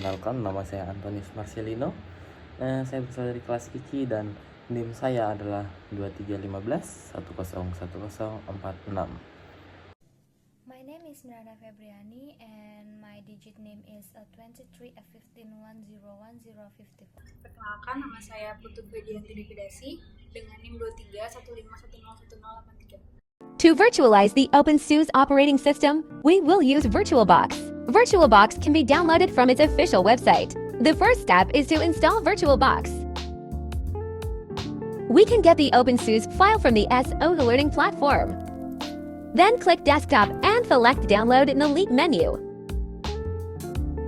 Perkenalkan, nama saya Antonius Marcelino. Saya berasal dari kelas IKI dan NIM saya adalah 2315 101046. My name is Miranda Febriani and my digit name is 23 F15 101054. Perkenalkan, nama saya Putu Vaijayanti Devi Dasi dengan NIM 2315101083. To virtualize the OpenSUSE operating system, we will use VirtualBox. VirtualBox can be downloaded from its official website. The first step is to install VirtualBox. We can get the OpenSUSE file from the SO Learning platform. Then click Desktop and select Download in the Leap menu.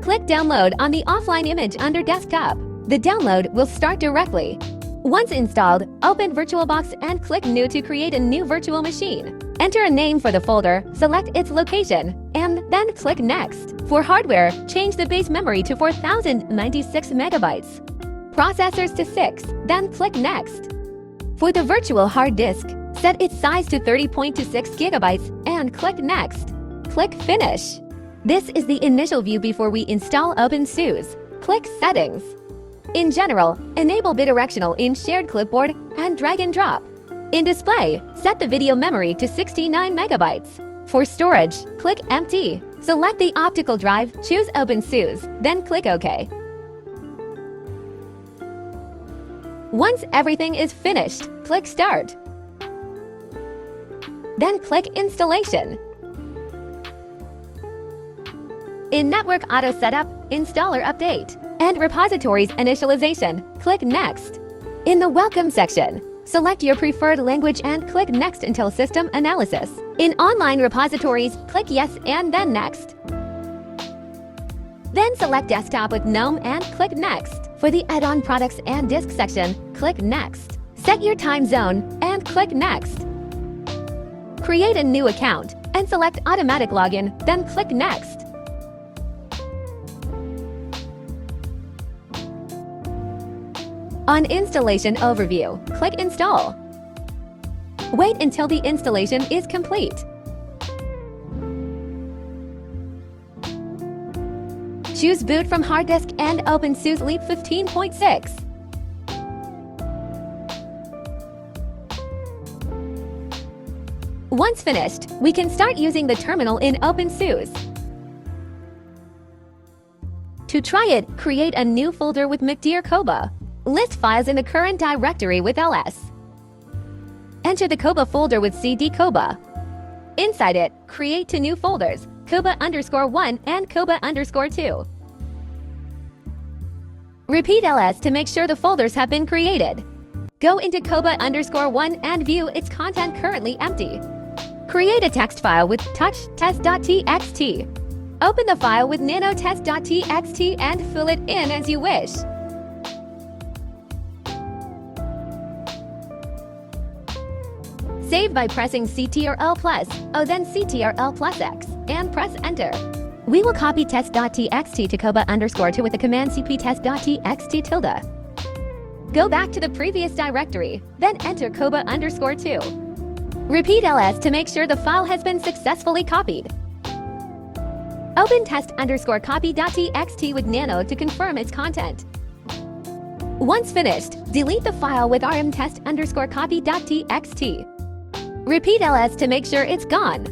Click Download on the offline image under Desktop. The download will start directly. Once installed, open VirtualBox and click New to create a new virtual machine. Enter a name for the folder, select its location, and then click Next. For hardware, change the base memory to 4096 megabytes. Processors to 6, then click Next. For the virtual hard disk, set its size to 30.26 gigabytes and click Next. Click Finish. This is the initial view before we install OpenSUSE. Click Settings. In general, enable bidirectional in shared clipboard and drag and drop. In display, set the video memory to 69 megabytes. For storage, click Empty. Select the optical drive, choose OpenSUSE, then click OK. Once everything is finished, click Start. Then click Installation. In Network Auto Setup, Installer Update, and Repositories Initialization, click Next. In the Welcome section, select your preferred language and click Next until System Analysis. In Online Repositories, click Yes and then Next. Then select Desktop with GNOME and click Next. For the Add-on Products and Disk section, click Next. Set your time zone and click Next. Create a new account and select Automatic Login, then click Next. On Installation Overview, click Install. Wait until the installation is complete. Choose Boot from Hard Disk and OpenSUSE Leap 15.6. Once finished, we can start using the terminal in OpenSUSE. To try it, create a new folder with McDear Koba. List files in the current directory with ls. Enter the Koba folder with CD Koba. Inside it, create two new folders, Koba_1 and Koba_2. Repeat ls to make sure the folders have been created. Go into Koba_1 and view its content currently empty. Create a text file with touch_test.txt. Open the file with nanotest.txt and fill it in as you wish. Save by pressing Ctrl+, then Ctrl+X, and press Enter. We will copy test.txt to Koba_2 with the command cp_test.txt tilde. Go back to the previous directory, then enter Koba_2. Repeat ls to make sure the file has been successfully copied. Open test_copy.txt with nano to confirm its content. Once finished, delete the file with rmtest_copy.txt. Repeat ls to make sure it's gone.